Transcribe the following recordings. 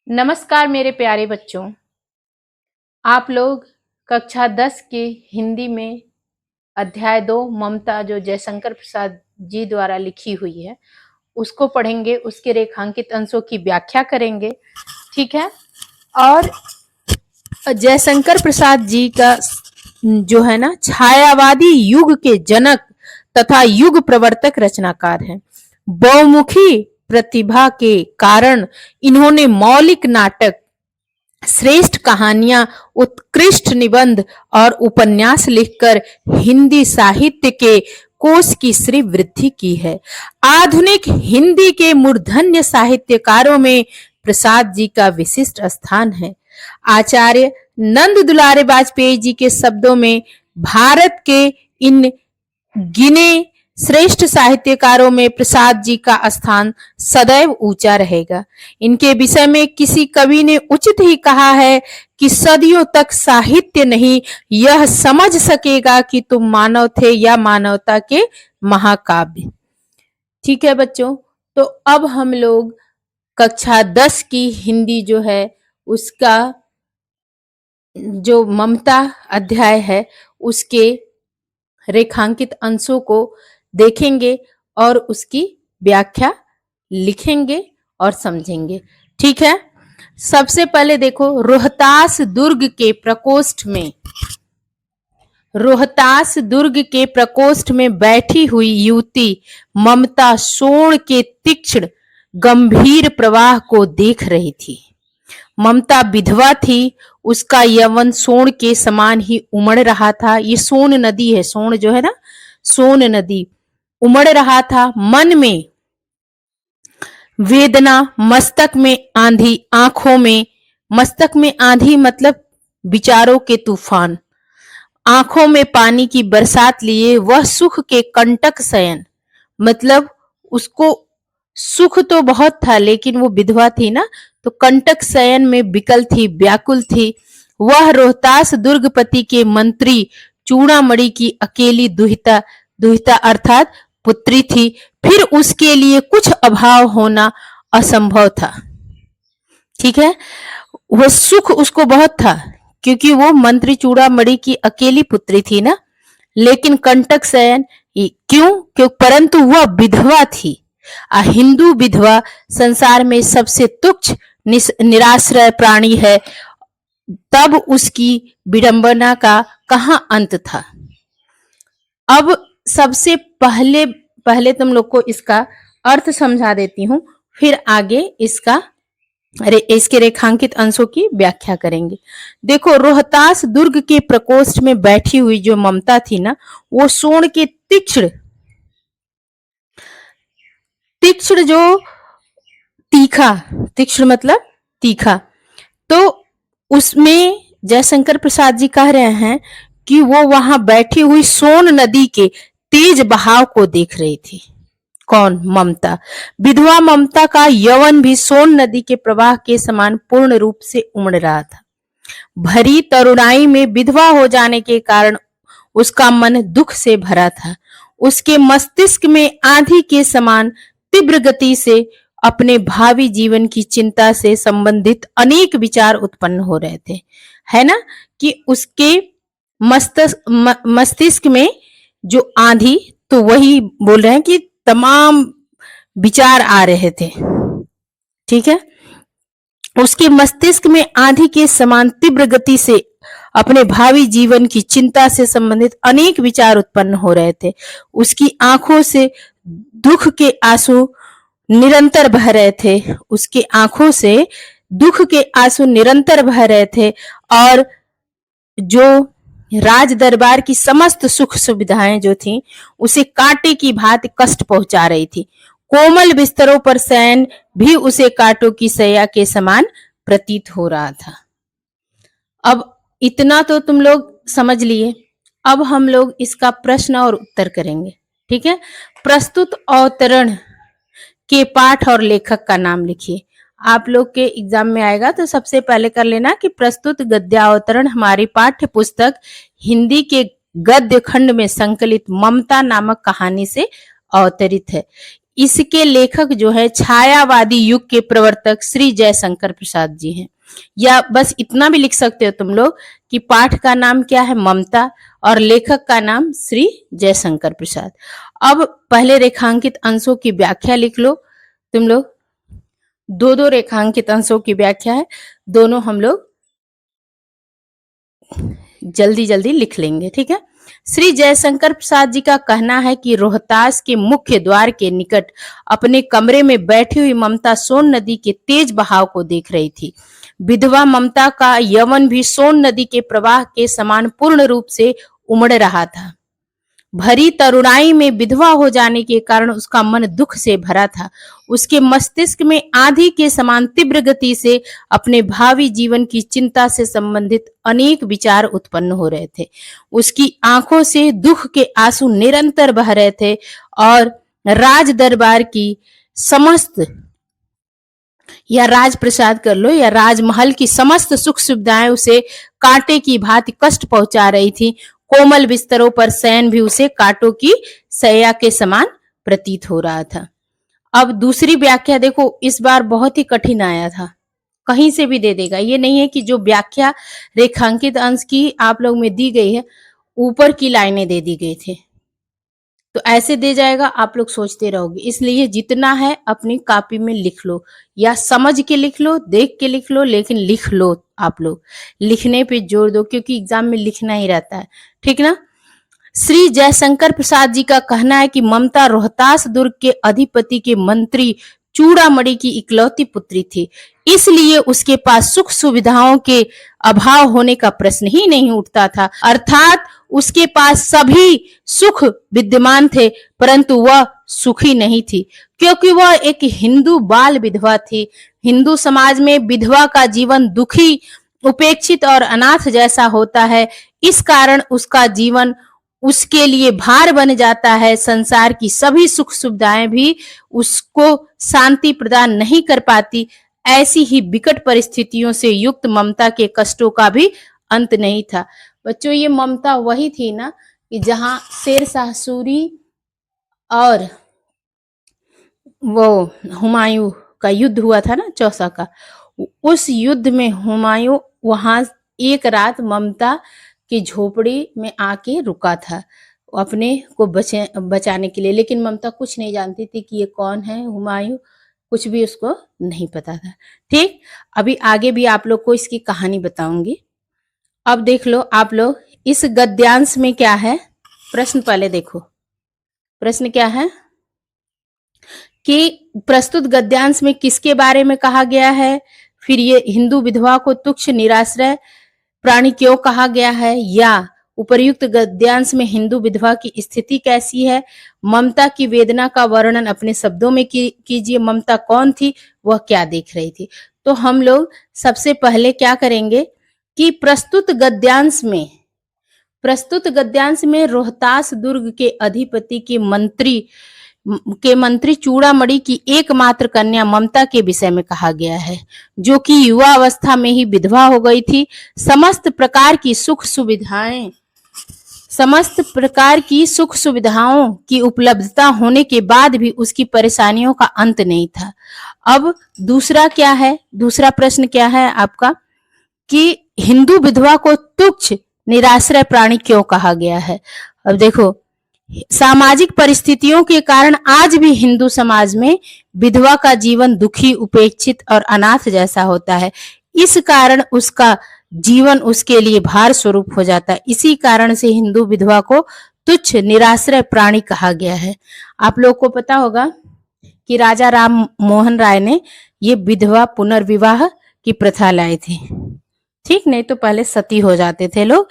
नमस्कार मेरे प्यारे बच्चों। आप लोग कक्षा 10 के हिंदी में अध्याय 2 ममता जो जयशंकर प्रसाद जी द्वारा लिखी हुई है उसको पढ़ेंगे, उसके रेखांकित अंशों की व्याख्या करेंगे। ठीक है। और जयशंकर प्रसाद जी का जो है ना छायावादी युग के जनक तथा युग प्रवर्तक रचनाकार हैं। बहुमुखी प्रतिभा के कारण इन्होंने मौलिक नाटक, श्रेष्ठ कहानियां, उत्कृष्ट निबंध और उपन्यास लिखकर हिंदी साहित्य के कोश की श्री वृद्धि की है। आधुनिक हिंदी के मूर्धन्य साहित्यकारों में प्रसाद जी का विशिष्ट स्थान है। आचार्य नंद दुलारे वाजपेयी जी के शब्दों में भारत के इन गिने श्रेष्ठ साहित्यकारों में प्रसाद जी का स्थान सदैव ऊंचा रहेगा। इनके विषय में किसी कवि ने उचित ही कहा है कि सदियों तक साहित्य नहीं यह समझ सकेगा कि तुम मानव थे या मानवता के महाकाव्य। ठीक है बच्चों, तो अब हम लोग कक्षा 10 की हिंदी जो है उसका जो ममता अध्याय है उसके रेखांकित अंशों को देखेंगे और उसकी व्याख्या लिखेंगे और समझेंगे। ठीक है। सबसे पहले देखो, रोहतास दुर्ग के प्रकोष्ठ में बैठी हुई युवती ममता सोण के तीक्ष्ण गंभीर प्रवाह को देख रही थी। ममता विधवा थी, उसका यौवन सोन के समान ही उमड़ रहा था। ये सोन नदी है, सोन जो है ना, सोन नदी उमड़ रहा था। मन में वेदना, मस्तक में आंधी, आंखों में, मस्तक में आंधी मतलब विचारों के तूफान, आंखों में पानी की बरसात लिए वह सुख के कंटक शयन, मतलब उसको सुख तो बहुत था लेकिन वो विधवा थी ना, तो कंटक शयन में विकल थी, व्याकुल थी। वह रोहतास दुर्गपति के मंत्री चूड़ामणि की अकेली दुहिता अर्थात पुत्री थी। फिर उसके लिए कुछ अभाव होना असंभव था। ठीक है। वह सुख उसको बहुत था क्योंकि वो मंत्री चूड़ामणि की अकेली पुत्री थी ना, लेकिन कंटक शयन क्यों? परंतु वह विधवा थी। हिंदू विधवा संसार में सबसे तुच्छ निराश्रय प्राणी है, तब उसकी विडंबना का कहां अंत था। अब सबसे पहले तुम लोग को इसका अर्थ समझा देती हूं, फिर आगे इसके रेखांकित अंशों की व्याख्या करेंगे। देखो, रोहतास दुर्ग के प्रकोष्ठ में बैठी हुई जो ममता थी ना, वो सोन के तीक्ष्ण जो तीक्ष्ण मतलब तीखा, तो उसमें जयशंकर प्रसाद जी कह रहे हैं कि वो वहां बैठी हुई सोन नदी के तेज बहाव को देख रही थी। कौन? ममता। विधवा ममता का यौवन भी सोन नदी के प्रवाह के समान पूर्ण रूप से उमड़ रहा था। भरी तरुणाई में विधवा हो जाने के कारण उसका मन दुख से भरा था। उसके मस्तिष्क में आंधी के समान तीव्र गति से अपने भावी जीवन की चिंता से संबंधित अनेक विचार उत्पन्न हो रहे थे। है ना, कि उसके मस्तिष्क में जो आंधी, तो वही बोल रहे हैं कि तमाम विचार आ रहे थे। ठीक है। उसके मस्तिष्क में आंधी के समान तीव्र गति से अपने भावी जीवन की चिंता से संबंधित अनेक विचार उत्पन्न हो रहे थे। उसकी आंखों से दुख के आंसू निरंतर बह रहे थे। उसके आंखों से दुख के आंसू निरंतर बह रहे थे और जो राज दरबार की समस्त सुख सुविधाएं जो थी उसे कांटे की भांति कष्ट पहुंचा रही थी। कोमल बिस्तरों पर शयन भी उसे कांटों की सैया के समान प्रतीत हो रहा था। अब इतना तो तुम लोग समझ लिए। अब हम लोग इसका प्रश्न और उत्तर करेंगे। ठीक है। प्रस्तुत अवतरण के पाठ और लेखक का नाम लिखिए। आप लोग के एग्जाम में आएगा तो सबसे पहले कर लेना कि प्रस्तुत गद्यावतरण हमारी पाठ्य पुस्तक हिंदी के गद्य खंड में संकलित ममता नामक कहानी से अवतरित है। इसके लेखक जो है छायावादी युग के प्रवर्तक श्री जयशंकर प्रसाद जी हैं। या बस इतना भी लिख सकते हो तुम लोग कि पाठ का नाम क्या है, ममता, और लेखक का नाम श्री जयशंकर प्रसाद। अब पहले रेखांकित अंशों की व्याख्या लिख लो तुम लोग। दो रेखांकित अंशों की व्याख्या है, दोनों हम लोग जल्दी जल्दी लिख लेंगे, ठीक है। श्री जयशंकर प्रसाद जी का कहना है कि रोहतास के मुख्य द्वार के निकट अपने कमरे में बैठी हुई ममता सोन नदी के तेज बहाव को देख रही थी। विधवा ममता का यौवन भी सोन नदी के प्रवाह के समान पूर्ण रूप से उमड़ रहा था। भरी तरुणाई में विधवा हो जाने के कारण उसका मन दुख से भरा था। उसके मस्तिष्क में आंधी के समान तीव्र गति से अपने भावी जीवन की चिंता से संबंधित अनेक विचार उत्पन्न हो रहे थे। उसकी आंखों से दुख के आंसू निरंतर बह रहे थे और राज दरबार की समस्त, या राजप्रसाद कर लो, या राजमहल की समस्त सुख सुविधाएं उसे कांटे की भांति कष्ट पहुंचा रही थी। कोमल बिस्तरों पर शयन भी उसे कांटों की सैया के समान प्रतीत हो रहा था। अब दूसरी व्याख्या देखो, इस बार बहुत ही कठिन आया था, कहीं से भी दे देगा। ये नहीं है कि जो व्याख्या रेखांकित अंश की आप लोग में दी गई है ऊपर की लाइनें दे दी गई थी, तो ऐसे दे जाएगा, आप लोग सोचते रहोगे। इसलिए जितना है अपनी कॉपी में लिख लो, या समझ के लिख लो, देख के लिख लो, लेकिन लिख लो। आप लोग लिखने पे जोर दो, क्योंकि एग्जाम में लिखना ही रहता है, ठीक ना। श्री जयशंकर प्रसाद जी का कहना है कि ममता रोहतास दुर्ग के अधिपति के मंत्री चूड़ामणि की इकलौती पुत्री थी, इसलिए उसके पास सुख सुविधाओं के अभाव होने का प्रश्न ही नहीं उठता था। अर्थात उसके पास सभी सुख विद्यमान थे, परंतु वह सुखी नहीं थी, क्योंकि वह एक हिंदू बाल विधवा थी। हिंदू समाज में विधवा का जीवन दुखी, उपेक्षित और अनाथ जैसा होता है। इस कारण उसका जीवन उसके लिए भार बन जाता है। संसार की सभी सुख सुविधाएं भी उसको शांति प्रदान नहीं कर पाती। ऐसी ही विकट परिस्थितियों से युक्त ममता के कष्टों का भी अंत नहीं था। बच्चों, ये ममता वही थी ना कि जहां शेरशाह सूरी और वो हुमायूं का युद्ध हुआ था ना, चौसा का, उस युद्ध में हुमायूं वहां एक रात ममता की झोपड़ी में आके रुका था अपने को बचाने के लिए। लेकिन ममता कुछ नहीं जानती थी कि ये कौन है हुमायूं, कुछ भी उसको नहीं पता था। ठीक, अभी आगे भी आप लोग को इसकी कहानी बताऊंगी। अब देख लो आप लोग, इस गद्यांश में क्या है, प्रश्न पहले देखो। प्रश्न क्या है कि प्रस्तुत गद्यांश में किसके बारे में कहा गया है, फिर ये हिंदू विधवा को तुच्छ निराश्रय प्राणी क्यों कहा गया है, या उपर्युक्त गद्यांश में हिंदू विधवा की स्थिति कैसी है। ममता की वेदना का वर्णन अपने शब्दों में कीजिए। ममता कौन थी, वह क्या देख रही थी। तो हम लोग सबसे पहले क्या करेंगे कि प्रस्तुत गद्यांश में रोहतास दुर्ग के अधिपति के मंत्री चूड़ामणि की एकमात्र कन्या ममता के विषय में कहा गया है, जो कि युवा अवस्था में ही विधवा हो गई थी। समस्त प्रकार की सुख सुविधाओं की उपलब्धता होने के बाद भी उसकी परेशानियों का अंत नहीं था। अब दूसरा क्या है, दूसरा प्रश्न क्या है आपका कि हिंदू विधवा को तुच्छ निराश्रय प्राणी क्यों कहा गया है। अब देखो, सामाजिक परिस्थितियों के कारण आज भी हिंदू समाज में विधवा का जीवन दुखी, उपेक्षित और अनाथ जैसा होता है। इस कारण उसका जीवन उसके लिए भार स्वरूप हो जाता है। इसी कारण से हिंदू विधवा को तुच्छ निराश्रय प्राणी कहा गया है। आप लोग को पता होगा कि राजा राम मोहन राय ने ये विधवा पुनर्विवाह की प्रथा लाई थी। ठीक, नहीं तो पहले सती हो जाते थे लोग,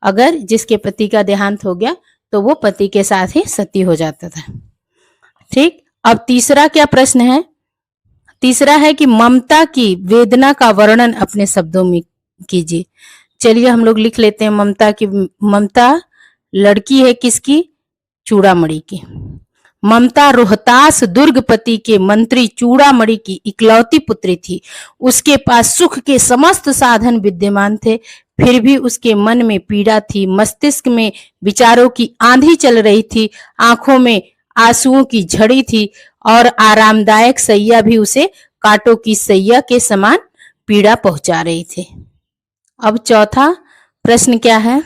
अगर जिसके पति का देहांत हो गया तो वो पति के साथ ही सती हो जाता था। ठीक, अब तीसरा क्या प्रश्न है, तीसरा है कि ममता की वेदना का वर्णन अपने शब्दों में कीजिए। चलिए हम लोग लिख लेते हैं। ममता लड़की है किसकी, चूड़ामणि की। ममता रोहतास दुर्गपति के मंत्री चूड़ामणि की इकलौती पुत्री थी। उसके पास सुख के समस्त साधन विद्यमान थे, फिर भी उसके मन में पीड़ा थी। मस्तिष्क में विचारों की आंधी चल रही थी। आंखों में आंसुओं की झड़ी थी और आरामदायक सैया भी उसे कांटों की सैया के समान पीड़ा पहुंचा रही थी। अब चौथा प्रश्न क्या है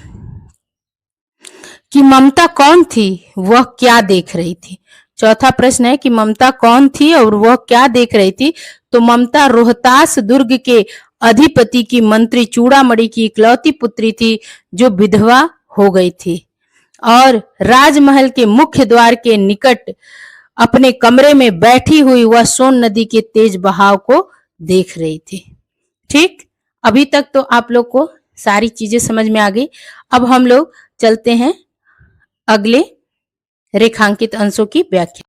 कि ममता कौन थी, वह क्या देख रही थी। चौथा प्रश्न है कि ममता कौन थी और वह क्या देख रही थी। तो ममता रोहतास दुर्ग के अधिपति की मंत्री चूड़ामणि की इकलौती पुत्री थी जो विधवा हो गई थी और राजमहल के मुख्य द्वार के निकट अपने कमरे में बैठी हुई वह सोन नदी के तेज बहाव को देख रही थी। ठीक, अभी तक तो आप लोग को सारी चीजें समझ में आ गई। अब हम लोग चलते हैं अगले रेखांकित अंशों की व्याख्या।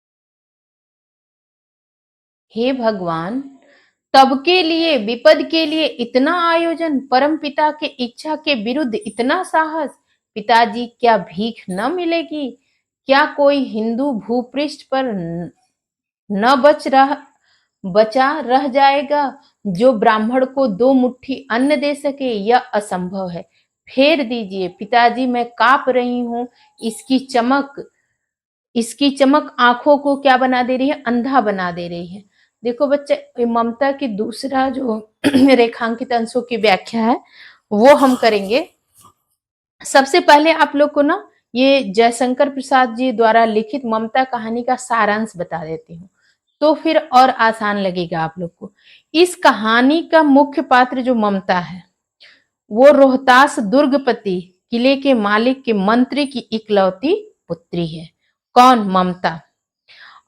हे भगवान, तब के लिए विपद के लिए इतना आयोजन, परम पिता के इच्छा के विरुद्ध इतना साहस। पिताजी, क्या भीख न मिलेगी? क्या कोई हिंदू भूपृष्ठ पर न बचा रह जाएगा जो ब्राह्मण को 2 मुट्ठी अन्न दे सके? यह असंभव है। फेर दीजिए पिताजी, मैं कांप रही हूँ। इसकी चमक आंखों को क्या बना दे रही है? अंधा बना दे रही है। देखो बच्चे, ममता की दूसरा जो रेखांकित अंशों की व्याख्या है वो हम करेंगे। सबसे पहले आप लोग को ना ये जयशंकर प्रसाद जी द्वारा लिखित ममता कहानी का सारांश बता देती हूँ, तो फिर और आसान लगेगा आप लोग को। इस कहानी का मुख्य पात्र जो ममता है वो रोहतास दुर्गपति किले के मालिक के मंत्री की इकलौती पुत्री है। कौन? ममता,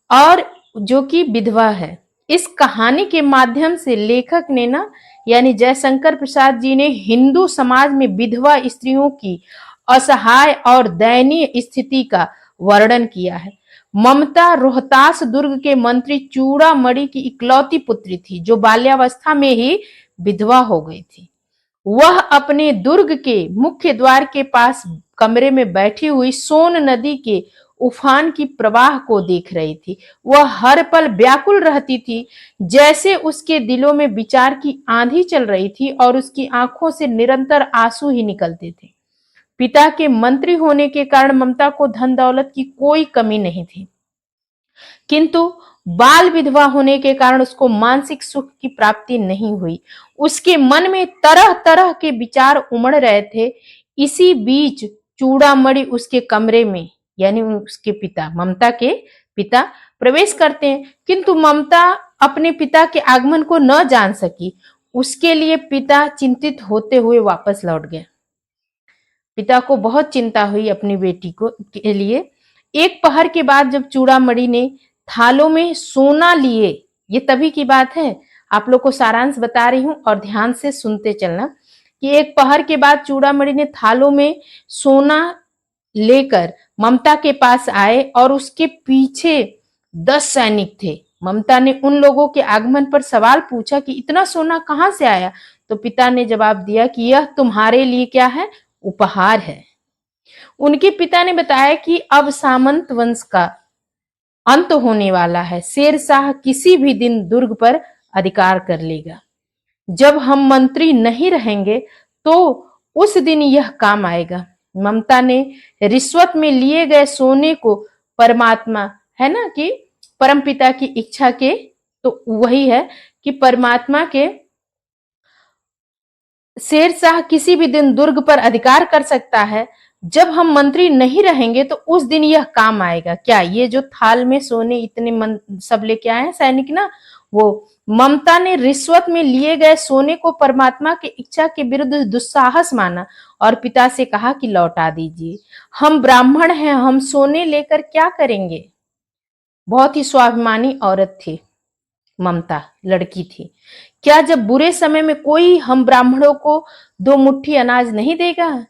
और जो कि विधवा है। इस कहानी के माध्यम से लेखक ने ना यानी जयशंकर प्रसाद जी ने हिंदू समाज में विधवा स्त्रियों की असहाय और दयनीय स्थिति का वर्णन किया है। ममता रोहतास दुर्ग के मंत्री चूड़ामणि की इकलौती पुत्री थी जो बाल्यावस्था में ही विधवा हो गई थी। वह अपने दुर्ग के मुख्य द्वार के पास कमरे में बैठी हुई सोन नदी के उफान की प्रवाह को देख रही थी। वह हर पल व्याकुल रहती थी, जैसे उसके दिलों में विचार की आंधी चल रही थी और उसकी आंखों से निरंतर आंसू ही निकलते थे। पिता के मंत्री होने के कारण ममता को धन दौलत की कोई कमी नहीं थी, किंतु बाल विधवा होने के कारण उसको मानसिक सुख की प्राप्ति नहीं हुई। उसके मन में तरह तरह के विचार उमड़ रहे थे। इसी बीच चूड़ामणि उसके कमरे में यानी उसके पिता, ममता के पिता प्रवेश करते हैं, किंतु ममता अपने पिता के आगमन को न जान सकी। उसके लिए पिता चिंतित होते हुए वापस लौट गए। पिता को बहुत चिंता हुई अपनी बेटी को के लिए। एक पहर के बाद जब चूड़ामणि ने थालों में सोना लिए, ये तभी की बात है, आप लोग को सारांश बता रही हूं और ध्यान से सुनते चलना कि एक पहर के बाद चूड़ामणि ने थालों में सोना लेकर ममता के पास आए और उसके पीछे 10 सैनिक थे। ममता ने उन लोगों के आगमन पर सवाल पूछा कि इतना सोना कहां से आया? तो पिता ने जवाब दिया कि यह तुम्हारे लिए क्या है? उपहार है। उनके पिता ने बताया कि अब सामंत वंश का अंत होने वाला है। शेरशाह किसी भी दिन दुर्ग पर अधिकार कर लेगा। जब हम मंत्री नहीं रहेंगे तो उस दिन यह काम आएगा। ममता ने रिश्वत में लिए गए सोने को परमात्मा, है ना, कि परमपिता की इच्छा के, तो वही है कि परमात्मा के शेरशाह किसी भी दिन दुर्ग पर अधिकार कर सकता है। जब हम मंत्री नहीं रहेंगे तो उस दिन यह काम आएगा। क्या? ये जो थाल में सोने इतने सब लेके आए हैं सैनिक ना, वो ममता ने रिश्वत में लिए गए सोने को परमात्मा की इच्छा के विरुद्ध दुस्साहस माना और पिता से कहा कि लौटा दीजिए। हम ब्राह्मण हैं, हम सोने लेकर क्या करेंगे? बहुत ही स्वाभिमानी औरत थी ममता, लड़की थी। क्या जब बुरे समय में कोई हम ब्राह्मणों को 2 मुट्ठी अनाज नहीं देगा?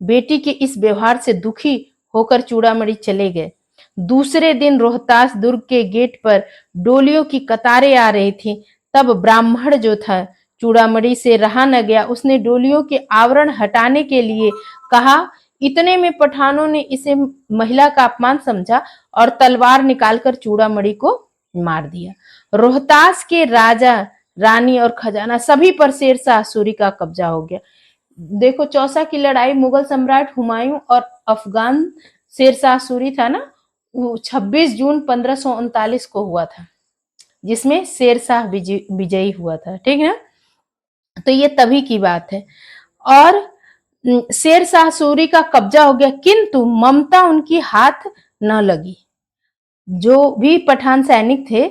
बेटी के इस व्यवहार से दुखी होकर चूड़ामणि चले गए। दूसरे दिन रोहतास दुर्ग के गेट पर डोलियों की कतारें आ रही थी। तब ब्राह्मण जो था चूड़ामणि से रहा न गया। उसने डोलियों के आवरण हटाने के लिए कहा। इतने में पठानों ने इसे महिला का अपमान समझा और तलवार निकालकर चूड़ामणि को मार दिया। रोहतास के राजा, रानी और खजाना सभी पर शेरशाह सूरी का कब्जा हो गया। देखो, चौसा की लड़ाई मुगल सम्राट हुमायूं और अफगान शेरशाह सूरी था ना, 26 जून 1539 को हुआ था, जिसमें शेरशाह विजयी हुआ था। ठीक है, तो ये तभी की बात है। और शेरशाह सूरी का कब्जा हो गया, किंतु ममता उनकी हाथ न लगी। जो भी पठान सैनिक थे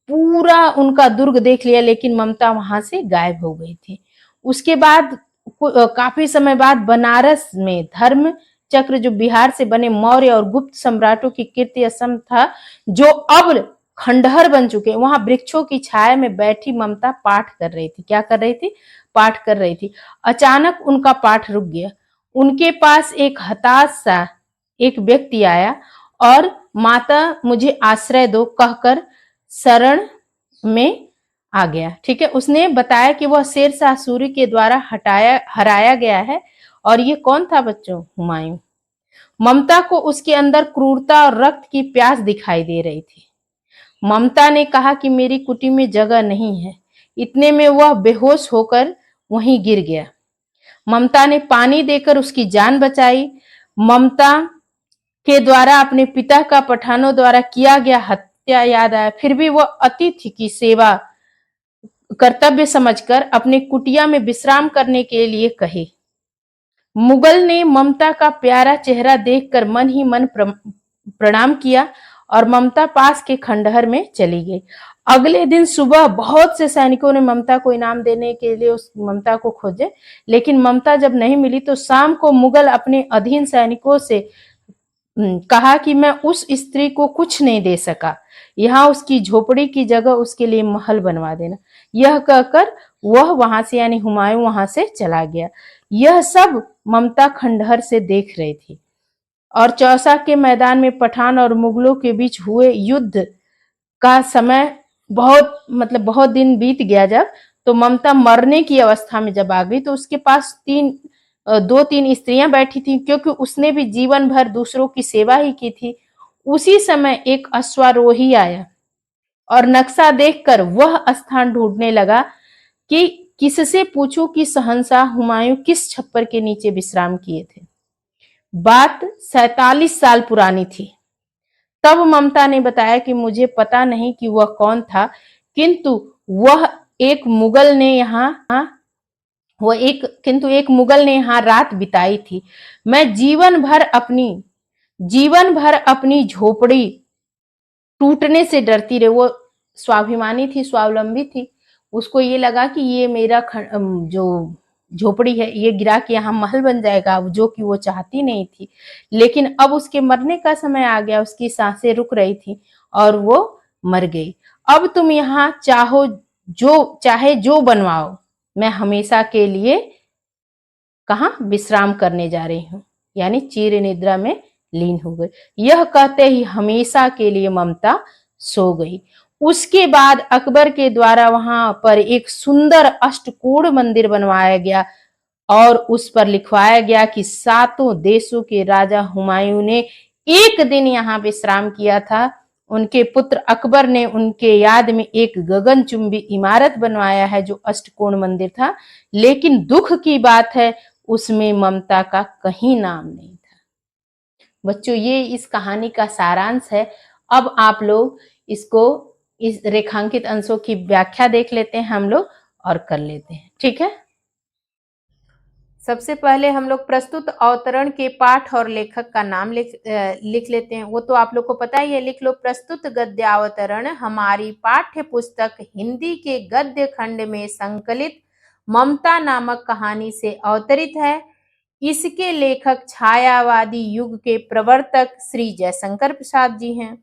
पूरा उनका दुर्ग देख लिया, लेकिन ममता वहां से गायब हो गई थी। उसके बाद काफी समय बाद बनारस में धर्म चक्र, जो बिहार से बने मौर्य और गुप्त सम्राटों की कीर्ति स्तंभ था, जो अब खंडहर बन चुके, वहां वृक्षों की छाया में बैठी ममता पाठ कर रही थी। क्या कर रही थी? पाठ कर रही थी। अचानक उनका पाठ रुक गया। उनके पास एक हताश सा एक व्यक्ति आया और माता मुझे आश्रय दो कहकर शरण में आ गया। ठीक है, उसने बताया कि वह शेरशाह सूरी के द्वारा हराया गया है। और ये कौन था बच्चों? हुमायूं। ममता को उसके अंदर क्रूरता और रक्त की प्यास दिखाई दे रही थी। ममता ने कहा कि मेरी कुटी में जगह नहीं है। इतने में वह बेहोश होकर वहीं गिर गया। ममता ने पानी देकर उसकी जान बचाई। ममता के द्वारा अपने पिता का पठानों द्वारा किया गया हत्या याद आया, फिर भी वह अतिथि की सेवा कर्तव्य समझकर अपने कुटिया में विश्राम करने के लिए कहे। मुगल ने ममता का प्यारा चेहरा देखकर मन ही मन प्रणाम किया और ममता पास के खंडहर में चली गई। अगले दिन सुबह बहुत से सैनिकों ने ममता को इनाम देने के लिए उस ममता को खोजे, लेकिन ममता जब नहीं मिली तो शाम को मुगल अपने अधीन सैनिकों से कहा कि मैं उस स्त्री को कुछ नहीं दे सका, यहाँ उसकी झोपड़ी की जगह उसके लिए महल बनवा देना। यह कहकर वह वहां से यानी हुमायूं वहां से चला गया। यह सब ममता खंडहर से देख रही थी। और चौसा के मैदान में पठान और मुगलों के बीच हुए युद्ध का समय बहुत दिन बीत गया। जब तो ममता मरने की अवस्था में जब आ गई तो उसके पास 2-3 स्त्रियां बैठी थी, क्योंकि उसने भी जीवन भर दूसरों की सेवा ही की थी। उसी समय एक अश्वारोही आया और नक्शा देखकर वह स्थान ढूंढने लगा कि किससे पूछूं कि शहंशाह हुमायूं किस छप्पर के नीचे विश्राम किए थे। बात 47 साल पुरानी थी। तब ममता ने बताया कि मुझे पता नहीं कि वह कौन था, किंतु एक मुगल ने यहाँ रात बिताई थी। मैं जीवन भर अपनी झोपड़ी टूटने से डरती रही। वो स्वाभिमानी थी, स्वावलंबी थी। उसको ये लगा कि ये मेरा जो झोपड़ी है ये गिरा के यहाँ महल बन जाएगा, जो कि वो चाहती नहीं थी। लेकिन अब उसके मरने का समय आ गया, उसकी सांसें रुक रही थी और वो मर गई। अब तुम यहाँ चाहे जो बनवाओ, मैं हमेशा के लिए कहाँ विश्राम करने जा रही हूँ, यानी चिर निद्रा में लीन हो गई। यह कहते ही हमेशा के लिए ममता सो गई। उसके बाद अकबर के द्वारा वहां पर एक सुंदर अष्टकोण मंदिर बनवाया गया और उस पर लिखवाया गया कि 7 देशों के राजा हुमायूं ने एक दिन यहाँ विश्राम किया था। उनके पुत्र अकबर ने उनके याद में एक गगनचुंबी इमारत बनवाया है जो अष्टकोण मंदिर था, लेकिन दुख की बात है उसमें ममता का कहीं नाम नहीं था। बच्चों, ये इस कहानी का सारांश है। अब आप लोग इस रेखांकित अंशों की व्याख्या देख लेते हैं हम लोग और कर लेते हैं। ठीक है, सबसे पहले हम लोग प्रस्तुत अवतरण के पाठ और लेखक का नाम लिख लेते हैं। वो तो आप लोग को पता ही है, लिख लो। प्रस्तुत गद्यावतरण हमारी पाठ्य पुस्तक हिंदी के गद्य खंड में संकलित ममता नामक कहानी से अवतरित है। इसके लेखक छायावादी युग के प्रवर्तक श्री जयशंकर प्रसाद जी हैं।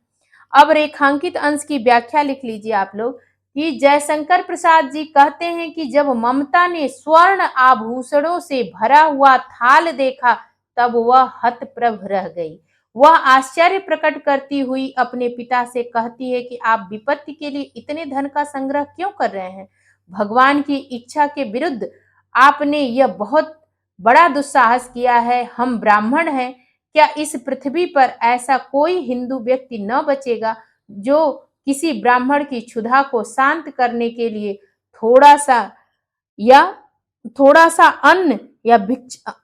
अब रेखांकित अंश की व्याख्या लिख लीजिए आप लोग कि जयशंकर प्रसाद जी कहते हैं कि जब ममता ने स्वर्ण आभूषणों से भरा हुआ थाल देखा तब वह हतप्रभ रह गई। वह आश्चर्य प्रकट करती हुई अपने पिता से कहती है कि आप विपत्ति के लिए इतने धन का संग्रह क्यों कर रहे हैं? भगवान की इच्छा के विरुद्ध आपने यह बहुत बड़ा दुस्साहस किया है। हम ब्राह्मण हैं, क्या इस पृथ्वी पर ऐसा कोई हिंदू व्यक्ति न बचेगा जो किसी ब्राह्मण की क्षुधा को शांत करने के लिए थोड़ा सा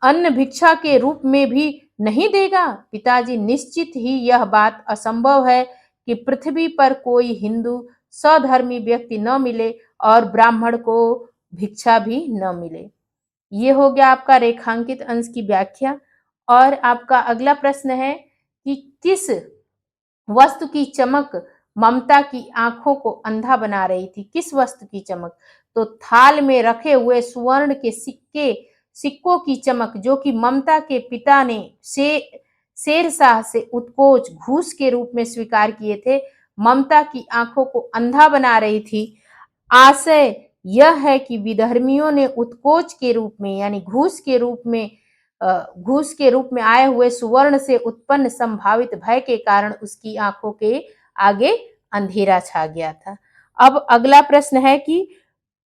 अन्न भिक्षा के रूप में भी नहीं देगा? पिताजी, निश्चित ही यह बात असंभव है कि पृथ्वी पर कोई हिंदू स्वधर्मी व्यक्ति न मिले और ब्राह्मण को भिक्षा भी न मिले। ये हो गया आपका रेखांकित अंश की व्याख्या। और आपका अगला प्रश्न है कि किस वस्तु की चमक ममता की आंखों को अंधा बना रही थी? किस वस्तु की चमक? तो थाल में रखे हुए सुवर्ण के सिक्कों की चमक, जो कि ममता के पिता ने शेरशाह से उत्कोच घूस के रूप में स्वीकार किए थे, ममता की आंखों को अंधा बना रही थी। आशय यह है कि विधर्मियों ने उत्कोच के रूप में, यानी घूस के रूप में आए हुए सुवर्ण से उत्पन्न संभावित भय के कारण उसकी आंखों के आगे अंधेरा छा गया था। अब अगला प्रश्न है कि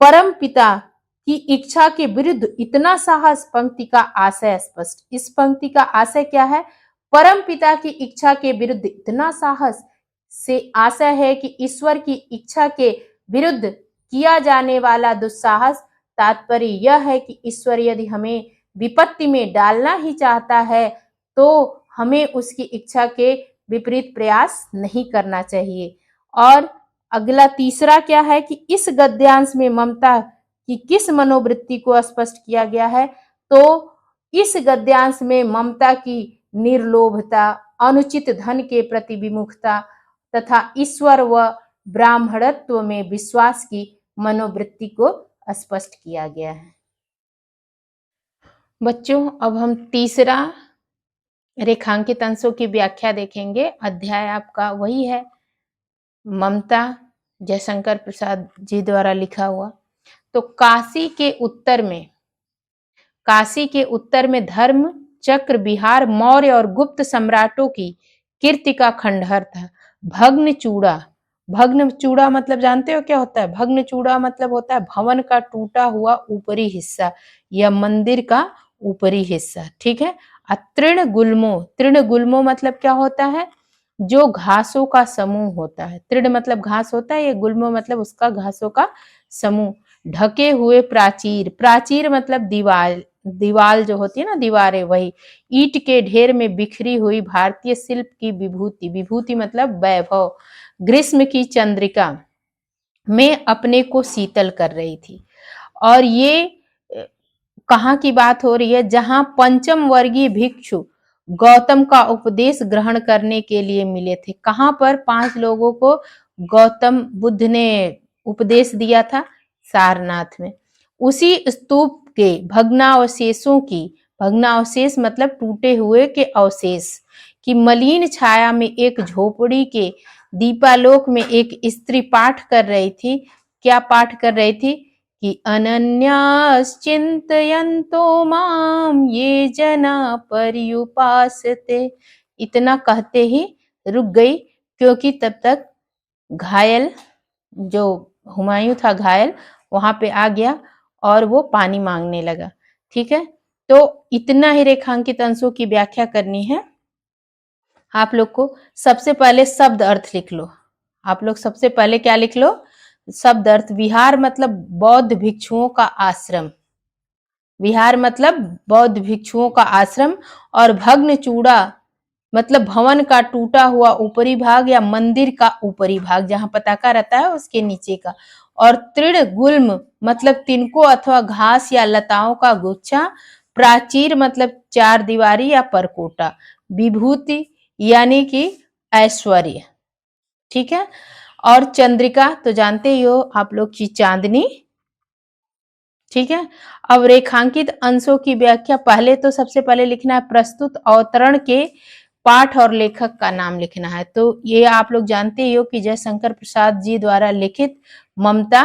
परम पिता की इच्छा के विरुद्ध इतना साहस, पंक्ति का आशय स्पष्ट। इस पंक्ति का आशय क्या है? परम पिता की इच्छा के विरुद्ध इतना साहस से आशय है कि ईश्वर की इच्छा के विरुद्ध किया जाने वाला दुस्साहस। तात्पर्य यह है कि ईश्वर यदि हमें विपत्ति में डालना ही चाहता है तो हमें उसकी इच्छा के विपरीत प्रयास नहीं करना चाहिए। और अगला तीसरा क्या है कि इस गद्यांश में ममता की किस मनोवृत्ति को स्पष्ट किया गया है? तो इस गद्यांश में ममता की निर्लोभता, अनुचित धन के प्रति विमुखता तथा ईश्वर व ब्राह्मणत्व में विश्वास की मनोवृत्ति को स्पष्ट किया गया है। बच्चों, अब हम तीसरा रेखांकित अंशों की व्याख्या देखेंगे। अध्याय आपका वही है, ममता, जयशंकर प्रसाद जी द्वारा लिखा हुआ। तो काशी के उत्तर में धर्म चक्र, बिहार, मौर्य और गुप्त सम्राटों की कीर्ति का खंडहर था। भग्न चूड़ा मतलब जानते हो क्या होता है? भग्न चूड़ा मतलब होता है भवन का टूटा हुआ ऊपरी हिस्सा या मंदिर का ऊपरी हिस्सा, ठीक है। तृण गुल्मो मतलब क्या होता है? जो घासों का समूह होता है। तृण मतलब घास होता है, ये गुल्मो मतलब उसका घासों का समूह। ढके हुए प्राचीर मतलब दीवाल जो होती है ना, दीवारें, वही। ईंट के ढेर में बिखरी हुई भारतीय शिल्प की विभूति मतलब वैभव। ग्रीष्म की चंद्रिका में अपने को शीतल कर रही थी। और ये कहाँ की बात हो रही है? जहां पंचम वर्गीय भिक्षु गौतम का उपदेश ग्रहण करने के लिए मिले थे। कहां पर 5 लोगों को गौतम बुद्ध ने उपदेश दिया था? सारनाथ में। उसी स्तूप के भग्नावशेष मतलब टूटे हुए के अवशेष की मलिन छाया में एक झोपड़ी के दीपालोक में एक स्त्री पाठ कर रही थी। क्या पाठ कर रही थी? कि अनन्याश्चिन्तयन्तो माम ये जना पर्युपासते। इतना कहते ही रुक गई, क्योंकि तब तक घायल, जो हुमायूं था घायल, वहां पे आ गया और वो पानी मांगने लगा, ठीक है। तो इतना ही रेखांकित अंशों की व्याख्या करनी है। आप लोग को सबसे पहले शब्द अर्थ लिख लो। आप लोग सबसे पहले क्या लिख लो? शब्द अर्थ। विहार मतलब बौद्ध भिक्षुओं का आश्रम। विहार मतलब बौद्ध भिक्षुओं का आश्रम। और भग्न चूड़ा मतलब भवन का टूटा हुआ ऊपरी भाग या मंदिर का ऊपरी भाग, जहां पताका रहता है उसके नीचे का। और तृण गुल्म मतलब तिनको अथवा घास या लताओं का गुच्छा। प्राचीर मतलब चार दीवारी या परकोटा। विभूति यानी कि ऐश्वर्य, ठीक है। और चंद्रिका तो जानते ही हो आप लोग की चांदनी, ठीक है। अब रेखांकित अंशों की व्याख्या। पहले तो सबसे पहले लिखना है प्रस्तुत अवतरण के पाठ और लेखक का नाम लिखना है। तो ये आप लोग जानते ही हो कि जयशंकर प्रसाद जी द्वारा लिखित ममता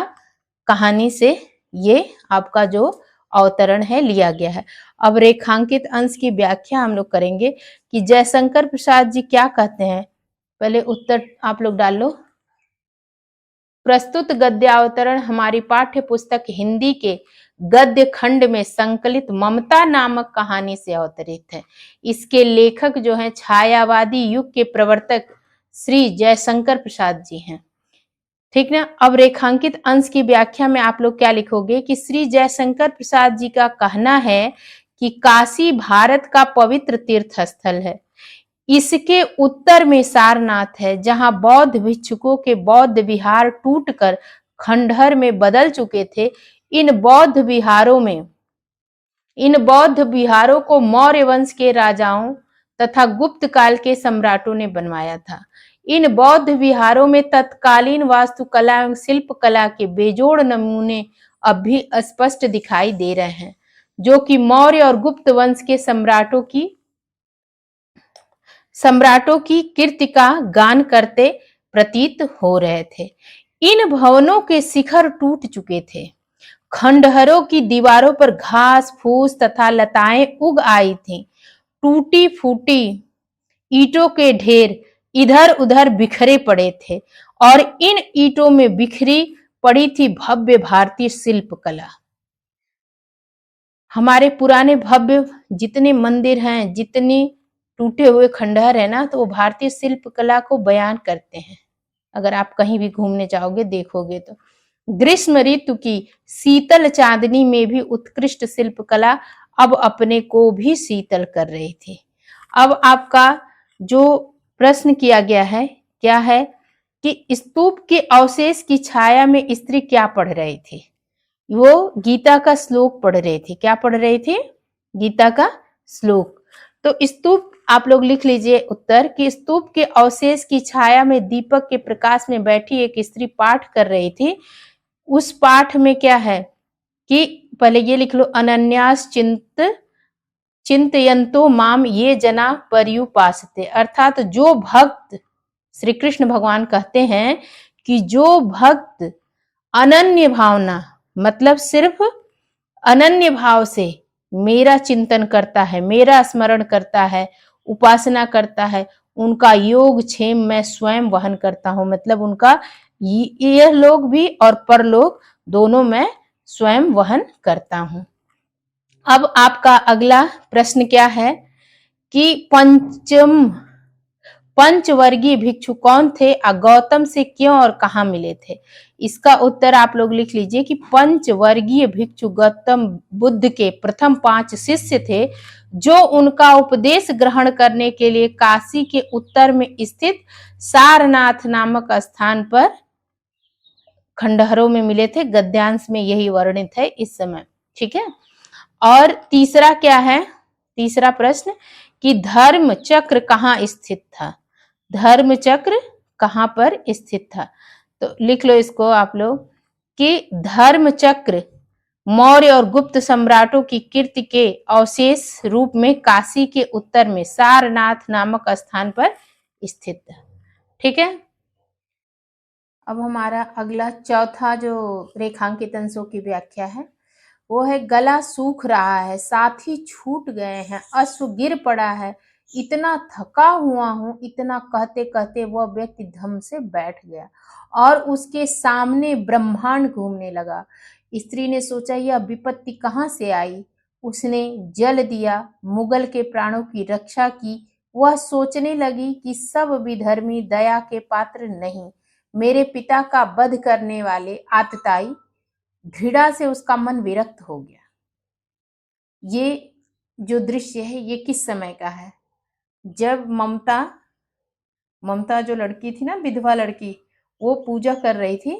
कहानी से ये आपका जो अवतरण है लिया गया है। अब रेखांकित अंश की व्याख्या हम लोग करेंगे कि जयशंकर प्रसाद जी क्या कहते हैं। पहले उत्तर आप लोग डाल लो। प्रस्तुत गद्यावतरण हमारी पाठ्य पुस्तक हिंदी के गद्य खंड में संकलित ममता नामक कहानी से अवतरित है। इसके लेखक जो हैं छायावादी युग के प्रवर्तक श्री जयशंकर प्रसाद जी हैं, ठीक ना। अब रेखांकित अंश की व्याख्या में आप लोग क्या लिखोगे कि श्री जयशंकर प्रसाद जी का कहना है कि काशी भारत का पवित्र तीर्थ स्थल है। इसके उत्तर में सारनाथ है, जहां बौद्ध भिक्षुकों के बौद्ध विहार टूटकर खंडहर में बदल चुके थे। इन बौद्ध विहारों को मौर्य वंश के राजाओं तथा गुप्त काल के सम्राटों ने बनवाया था। इन बौद्ध विहारों में तत्कालीन वास्तुकला एवं शिल्प कला के बेजोड़ नमूने अब भी स्पष्ट दिखाई दे रहे हैं, जो कि मौर्य और गुप्त वंश के सम्राटों की कीर्ति का गान करते प्रतीत हो रहे थे। इन भवनों के शिखर टूट चुके थे। खंडहरों की दीवारों पर घास फूस तथा लताएं उग आई थीं। टूटी फूटी ईंटों के ढेर इधर उधर बिखरे पड़े थे और इन ईंटों में बिखरी पड़ी थी भव्य भारतीय शिल्प कला। हमारे पुराने भव्य जितने मंदिर हैं, जितनी टूटे हुए खंडहर है ना, तो वो भारतीय शिल्प कला को बयान करते हैं। अगर आप कहीं भी घूमने जाओगे देखोगे तो ग्रीष्म ऋतु की शीतल चांदनी में भी उत्कृष्ट शिल्प कला अब अपने को भी शीतल कर रही थी। अब आपका जो प्रश्न किया गया है क्या है कि स्तूप के अवशेष की छाया में स्त्री क्या पढ़ रही थी? वो गीता का श्लोक पढ़ रही थी। क्या पढ़ रही थी? गीता का श्लोक। तो स्तूप आप लोग लिख लीजिए उत्तर कि स्तूप के अवशेष की छाया में दीपक के प्रकाश में बैठी एक स्त्री पाठ कर रही थी। उस पाठ में क्या है कि पहले ये लिख लो, अनन्यास चिंतयन्तो माम ये जना पर्युपासते, अर्थात जो भक्त, श्री कृष्ण भगवान कहते हैं कि जो भक्त अनन्य भावना, मतलब सिर्फ अनन्य भाव से मेरा चिंतन करता है, मेरा स्मरण करता है, उपासना करता है, उनका योग क्षेम मैं स्वयं वहन करता हूं। मतलब उनका यह लोग भी और परलोक दोनों मैं स्वयं वहन करता हूं। अब आपका अगला प्रश्न क्या है कि पंचवर्गीय भिक्षु कौन थे, गौतम से क्यों और कहां मिले थे? इसका उत्तर आप लोग लिख लीजिए कि पंचवर्गीय भिक्षु गौतम बुद्ध के प्रथम 5 शिष्य थे, जो उनका उपदेश ग्रहण करने के लिए काशी के उत्तर में स्थित सारनाथ नामक स्थान पर खंडहरों में मिले थे। गद्यांश में यही वर्णित है इस समय। ठीक है। और तीसरा क्या है? तीसरा प्रश्न कि धर्म चक्र कहाँ स्थित था? धर्म चक्र कहाँ पर स्थित था? तो लिख लो इसको आप लोग कि धर्म चक्र मौर्य और गुप्त सम्राटों की कीर्ति के अवशेष रूप में काशी के उत्तर में सारनाथ नामक स्थान पर स्थित था। ठीक है। अब हमारा अगला चौथा जो रेखांकित अंशों की व्याख्या है वो है, गला सूख रहा है, साथी छूट गए हैं, अश्व गिर पड़ा है, इतना थका हुआ हूं। इतना कहते कहते वह व्यक्ति धम से बैठ गया और उसके सामने ब्रह्मांड घूमने लगा। स्त्री ने सोचा यह विपत्ति कहाँ से आई। उसने जल दिया, मुगल के प्राणों की रक्षा की। वह सोचने लगी कि सब विधर्मी दया के पात्र नहीं, मेरे पिता का वध करने वाले आतताई। घृणा से उसका मन विरक्त हो गया। ये जो दृश्य है ये किस समय का है? जब ममता जो लड़की थी ना, विधवा लड़की, वो पूजा कर रही थी,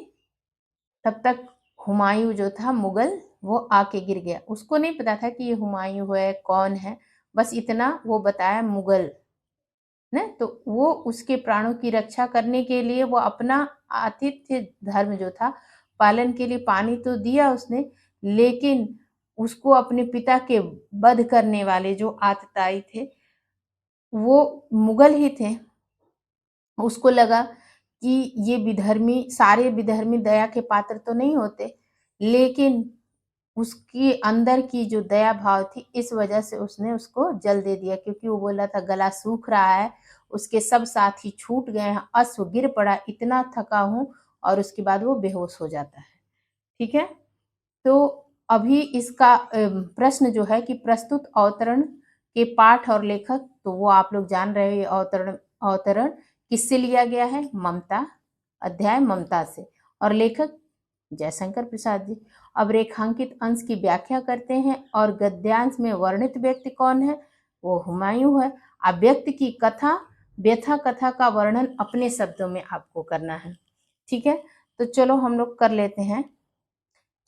तब तक हुमायूं जो था मुगल, वो आके गिर गया। उसको नहीं पता था कि ये हुमायूं है, कौन है, बस इतना वो बताया मुगल ने। तो वो उसके प्राणों की रक्षा करने के लिए वो अपना आतिथ्य धर्म जो था पालन के लिए पानी तो दिया उसने, लेकिन उसको अपने पिता के वध करने वाले जो आतताई थे वो मुगल ही थे। उसको लगा कि ये विधर्मी, सारे विधर्मी दया के पात्र तो नहीं होते, लेकिन उसकी अंदर की जो दया भाव थी इस वजह से उसने उसको जल दे दिया। क्योंकि वो बोला था गला सूख रहा है, उसके सब साथी छूट गए हैं, अश्व गिर पड़ा, इतना थका हूं, और उसके बाद वो बेहोश हो जाता है। ठीक है। तो अभी इसका प्रश्न जो है कि प्रस्तुत अवतरण के पाठ और लेखक, तो वो आप लोग जान रहे हैं। अवतरण किससे लिया गया है? ममता, अध्याय ममता से। और लेखक जयशंकर प्रसाद जी। अब रेखांकित अंश की व्याख्या करते हैं और गद्यांश में वर्णित व्यक्ति कौन है? वो हुमायूं है। अब व्यक्ति की कथा व्यथा कथा का वर्णन अपने शब्दों में आपको करना है। ठीक है, तो चलो हम लोग कर लेते हैं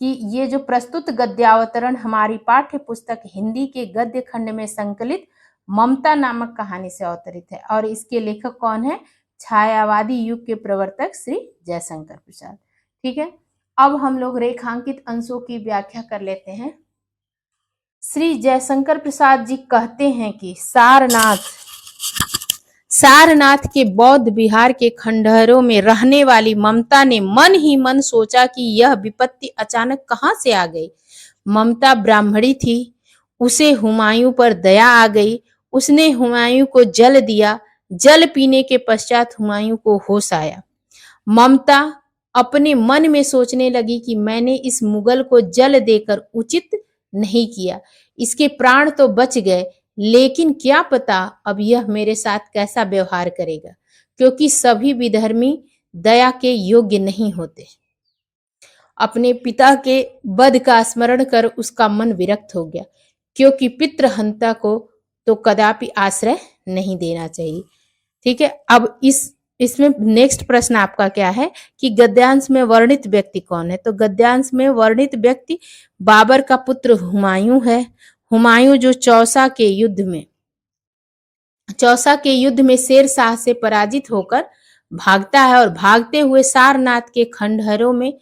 कि ये जो प्रस्तुत गद्यावतरण हमारी पाठ्य पुस्तक हिंदी के गद्य खंड में संकलित ममता नामक कहानी से अवतरित है और इसके लेखक कौन है? छायावादी युग के प्रवर्तक श्री जयशंकर प्रसाद। ठीक है, अब हम लोग रेखांकित अंशों की व्याख्या कर लेते हैं। श्री जयशंकर प्रसाद जी कहते हैं कि सारनाथ के बौद्ध विहार के खंडहरों में रहने वाली ममता ने मन ही मन सोचा कि यह विपत्ति अचानक कहां से आ गई। ममता ब्राह्मणी थी, उसे हुमायूं पर दया आ गई। उसने हुमायूं को जल दिया। जल पीने के पश्चात हुमायूं को होश आया। ममता अपने मन में सोचने लगी कि मैंने इस मुगल को जल देकर उचित नहीं किया। इसके प्राण तो बच गए, लेकिन क्या पता अब यह मेरे साथ कैसा व्यवहार करेगा, क्योंकि सभी विधर्मी दया के योग्य नहीं होते। अपने पिता के वध का स्मरण कर उसका मन विरक्त हो गया, क्योंकि पितृहंता को तो कदापि आश्रय नहीं देना चाहिए। ठीक है, अब इसमें नेक्स्ट प्रश्न आपका क्या है कि गद्यांश में वर्णित व्यक्ति कौन है? तो गद्यांश में वर्णित व्यक्ति बाबर का पुत्र हुमायूं है। हुमायूं जो चौसा के युद्ध में शेर शाह से पराजित होकर भागता है और भागते हुए सारनाथ के खंडहरों में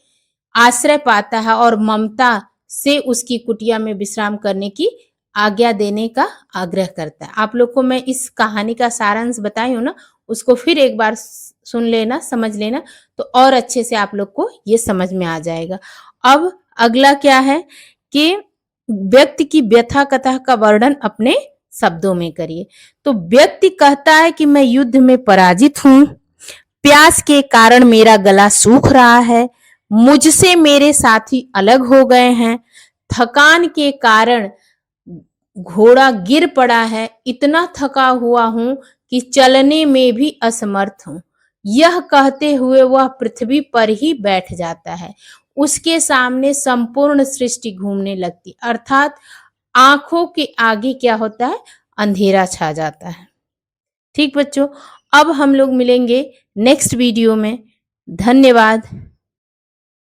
आश्रय पाता है और ममता से उसकी कुटिया में विश्राम करने की आज्ञा देने का आग्रह करता है। आप लोग को मैं इस कहानी का सारांश बताई हूं ना, उसको फिर एक बार सुन लेना, समझ लेना, तो और अच्छे से आप लोग को ये समझ में आ जाएगा। अब अगला क्या है कि व्यक्ति की व्यथा कथा का वर्णन अपने शब्दों में करिए। तो व्यक्ति कहता है कि मैं युद्ध में पराजित हूं, प्यास के कारण मेरा गला सूख रहा है, मुझसे मेरे साथी अलग हो गए हैं, थकान के कारण घोड़ा गिर पड़ा है, इतना थका हुआ हूं कि चलने में भी असमर्थ हूं। यह कहते हुए वह पृथ्वी पर ही बैठ जाता है। उसके सामने संपूर्ण सृष्टि घूमने लगती, अर्थात आंखों के आगे क्या होता है? अंधेरा छा जाता है। ठीक बच्चों, अब हम लोग मिलेंगे नेक्स्ट वीडियो में। धन्यवाद।